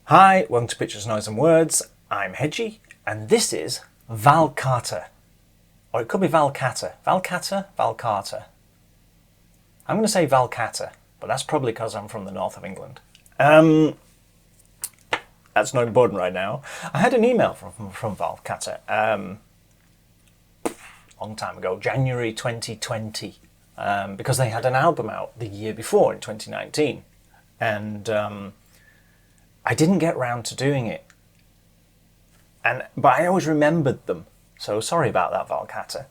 Hi, welcome to Pictures, Noise and Words. I'm Hedgy, and this is Valcata. Or it could be Valcata. Valcata? Valcata. I'm going to say Valcata, but that's probably because I'm from the north of England. That's not important right now. I had an email from Valcata long time ago, January 2020, because they had an album out the year before in 2019. And I didn't get round to doing it. But I always remembered them. So sorry about that, Valcata.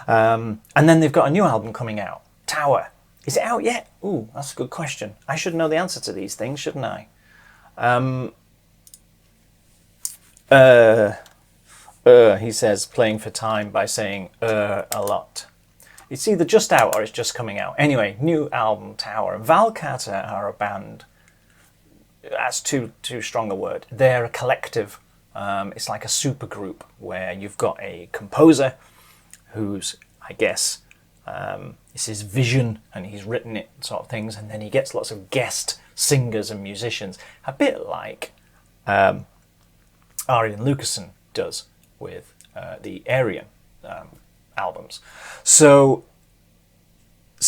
And then they've got a new album coming out, Tower. Is it out yet? Ooh, that's a good question. I should know the answer to these things, shouldn't I? He says, playing for time by saying a lot. It's either just out or it's just coming out. Anyway, new album, Tower. Valcata are a band. That's too strong a word. They're a collective. It's like a super group where you've got a composer who's, I guess, it's his vision and he's written it, sort of things, and then he gets lots of guest singers and musicians, a bit like Arian Lucassen does with the Arian albums. So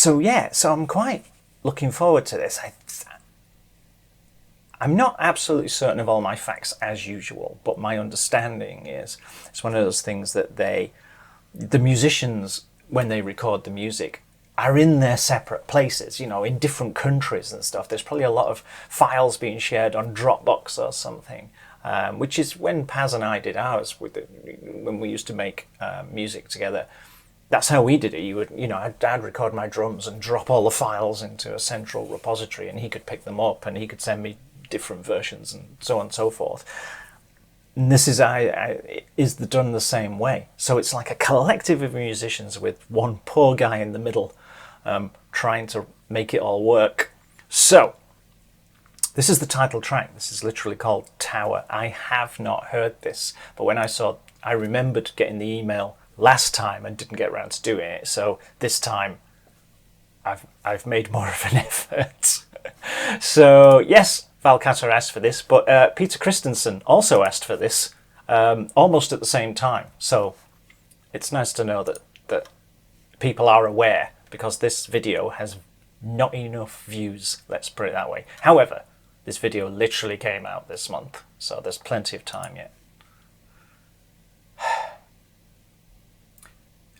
I'm quite looking forward to this. I'm not absolutely certain of all my facts as usual, but my understanding is it's one of those things that the musicians, when they record the music, are in their separate places, in different countries and stuff. There's probably a lot of files being shared on Dropbox or something, which is when Paz and I did ours when we used to make music together. That's how we did it. I'd record my drums and drop all the files into a central repository, and he could pick them up and he could send me different versions and so on and so forth. And this is done the same way. So it's like a collective of musicians with one poor guy in the middle trying to make it all work. So this is the title track. This is literally called Tower. I have not heard this, but when I remembered getting the email last time and didn't get around to doing it. So this time I've made more of an effort. So yes, Valcata asked for this, but Peter Christensen also asked for this almost at the same time. So it's nice to know that people are aware, because this video has not enough views, let's put it that way. However, this video literally came out this month, so there's plenty of time yet.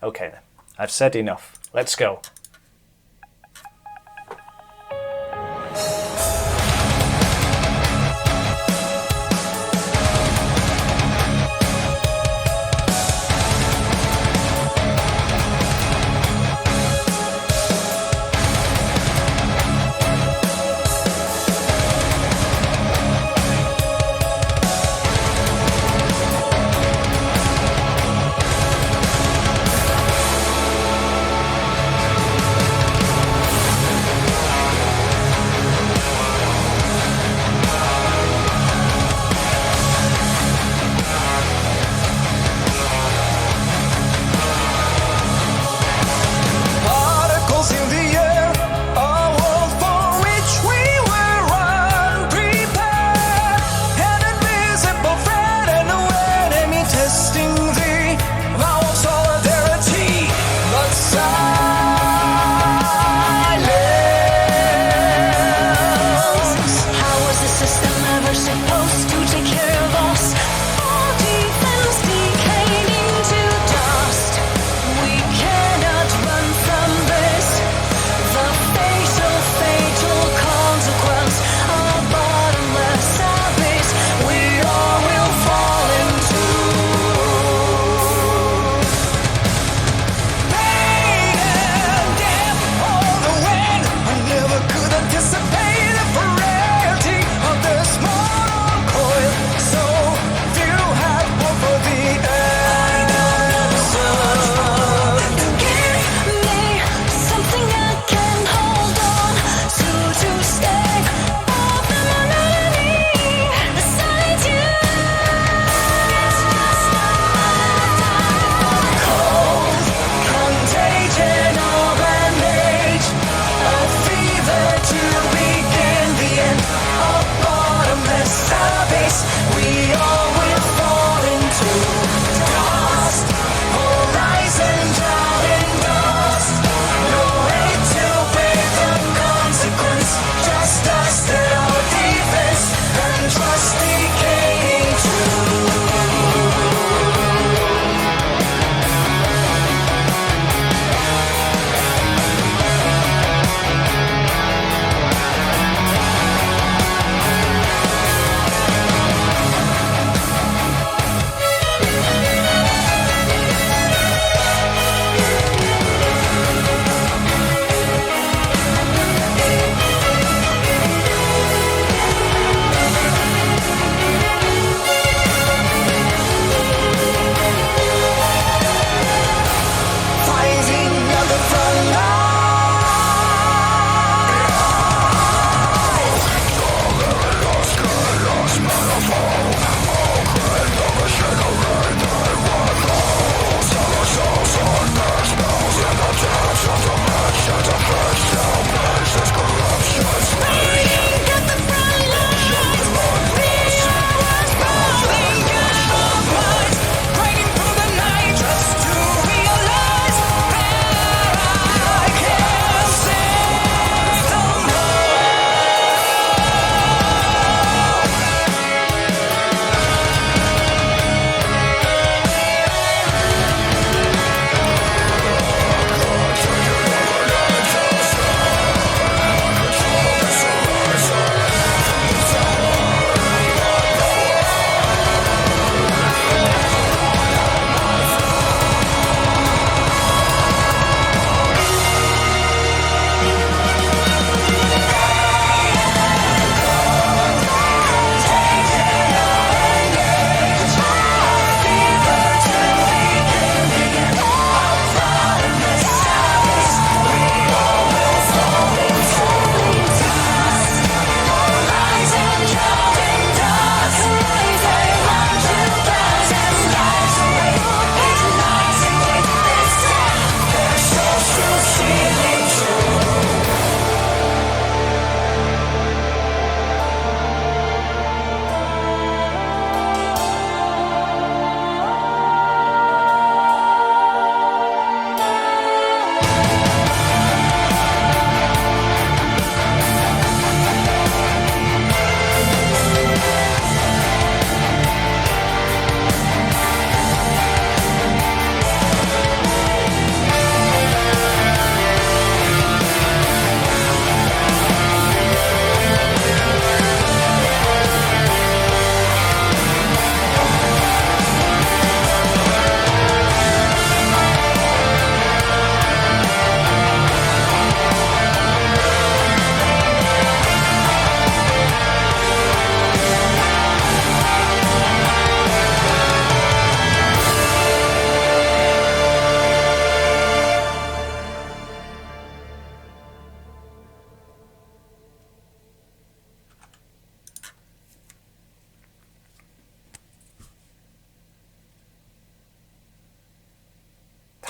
Okay then, I've said enough. Let's go.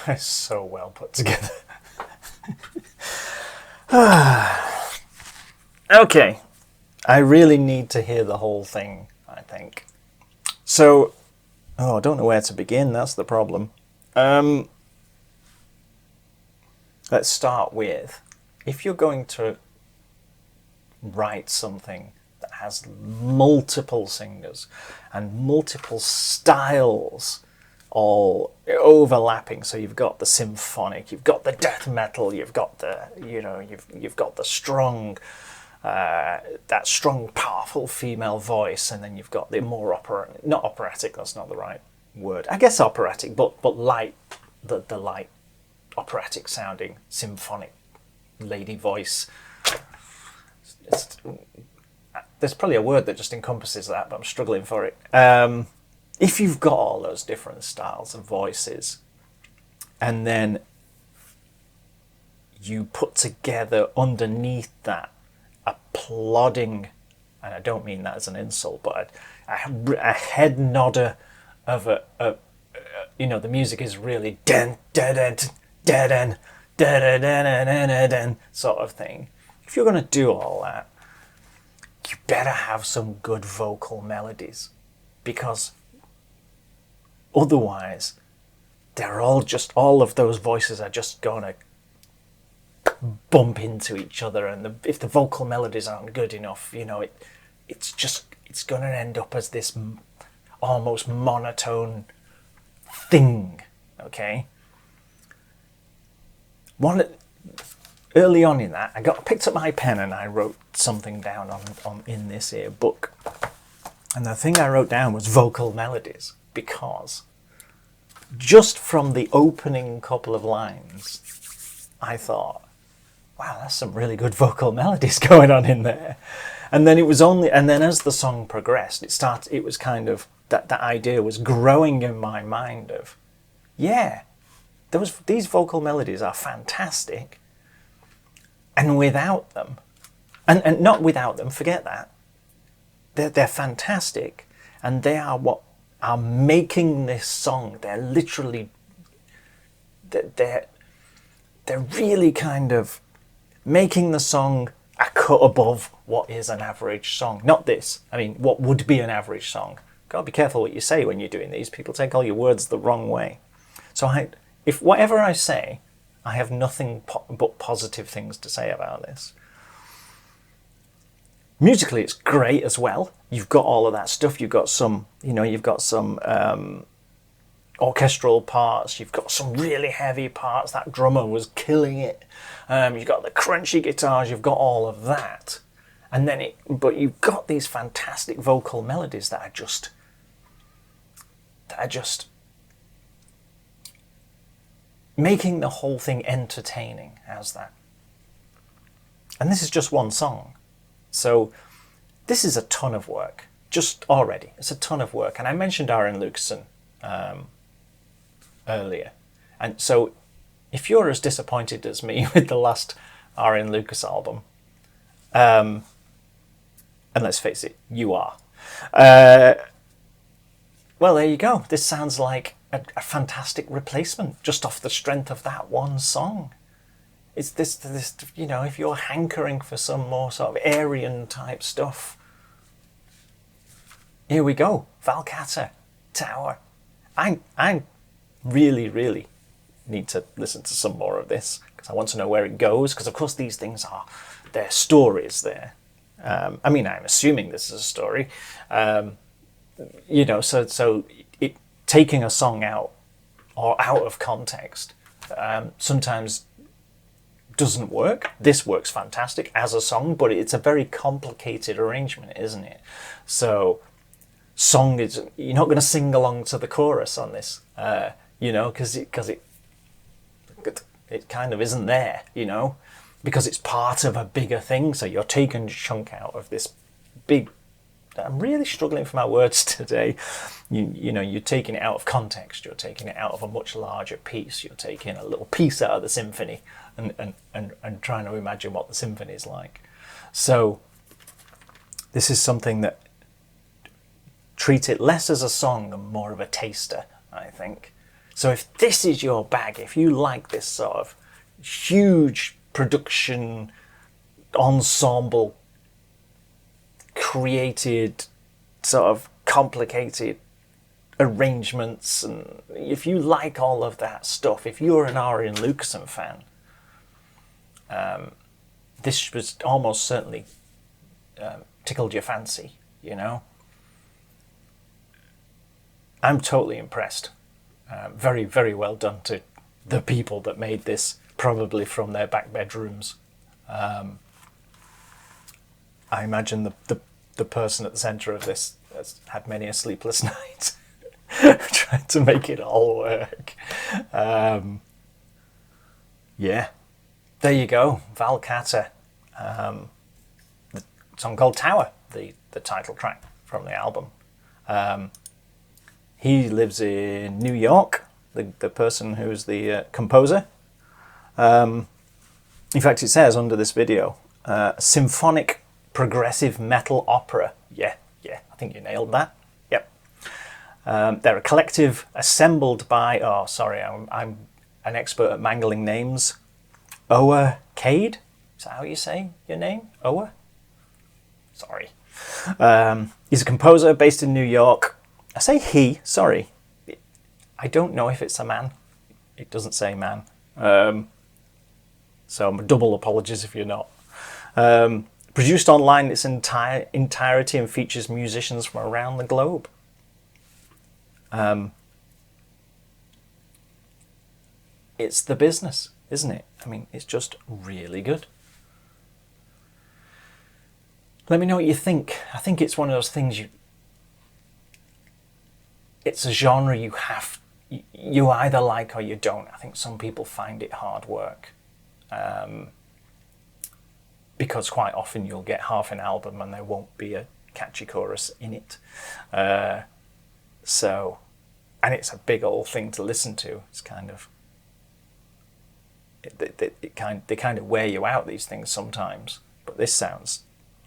It's so well put together. Okay, I really need to hear the whole thing, I think. So, I don't know where to begin, that's the problem. Let's start with, if you're going to write something that has multiple singers and multiple styles all overlapping, so you've got the symphonic, you've got the death metal, you've got the, you've got the strong, that strong, powerful female voice, and then you've got the more not operatic, that's not the right word, I guess operatic, but light, the light operatic sounding symphonic lady voice. There's probably a word that just encompasses that, but I'm struggling for it. If you've got all those different styles of voices, and then you put together underneath that a plodding, and I don't mean that as an insult, but a head nodder of the music is really den den den den den den den sort of thing. If you're going to do all that, you better have some good vocal melodies, because otherwise all of those voices are just going to bump into each other, and if the vocal melodies aren't good enough, it's going to end up as this almost monotone thing. Okay, early on in that, I picked up my pen and I wrote something down on in this here book, and the thing I wrote down was vocal melodies, because just from the opening couple of lines, I thought, wow, that's some really good vocal melodies going on in there. And then as the song progressed, it was kind of, that idea was growing in my mind of, yeah, these vocal melodies are fantastic, and without them, and not without them, forget that, they're fantastic, and they are what are making this song. They're literally, they're really kind of making the song a cut above what is an average song. Not this, I mean, what would be an average song. Gotta be careful what you say when you're doing these. People take all your words the wrong way. So if whatever I say, I have nothing but positive things to say about this. Musically, it's great as well. You've got all of that stuff. You've got some orchestral parts. You've got some really heavy parts. That drummer was killing it. You've got the crunchy guitars. You've got all of that, but you've got these fantastic vocal melodies that are just making the whole thing entertaining. How's that? And this is just one song. So this is a ton of work, just already. It's a ton of work. And I mentioned Aaron Lucassen earlier. And so if you're as disappointed as me with the last Aaron Lucas album, and let's face it, you are, well, there you go. This sounds like a fantastic replacement just off the strength of that one song. It's this, if you're hankering for some more sort of Aryan type stuff, here we go. Valcata, Tower. I really, really need to listen to some more of this, because I want to know where it goes, because of course these things they're stories there. I'm assuming this is a story. So taking a song out of context sometimes doesn't work. This works fantastic as a song, but it's a very complicated arrangement, isn't it? So you're not going to sing along to the chorus on this, because it kind of isn't there, because it's part of a bigger thing. So you're taking a chunk out of this big, I'm really struggling for my words today. You're taking it out of context. You're taking it out of a much larger piece. You're taking a little piece out of the symphony and trying to imagine what the symphony is like. So this is something that treat it less as a song and more of a taster, I think. So if this is your bag, if you like this sort of huge production ensemble, created sort of complicated arrangements, and if you like all of that stuff, if you're an Arian Lucassen fan, this was almost certainly tickled your fancy, you know. I'm totally impressed. Very, very well done to the people that made this, probably from their back bedrooms. I imagine the person at the centre of this has had many a sleepless night trying to make it all work. Yeah, there you go, Valcata. The song called Tower, the title track from the album. He lives in New York, the person who's the composer. In fact, it says under this video, symphonic progressive metal opera. Yeah, I think you nailed that. Yep. They're a collective assembled by, oh, sorry, I'm an expert at mangling names. Oa Cade? Is that how you say your name? Oa? Sorry. He's a composer based in New York. I say he, sorry. I don't know if it's a man. It doesn't say man. So double apologies if you're not. Produced online in its entirety and features musicians from around the globe. It's the business, isn't it? I mean, it's just really good. Let me know what you think. I think it's one of those things it's a genre you either like or you don't. I think some people find it hard work. Because quite often you'll get half an album and there won't be a catchy chorus in it. And it's a big old thing to listen to. It's kind of, they kind of wear you out, these things sometimes. But this sounds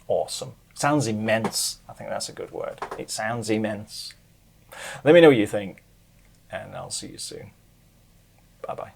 awesome. Sounds immense. I think that's a good word. It sounds immense. Let me know what you think, and I'll see you soon. Bye-bye.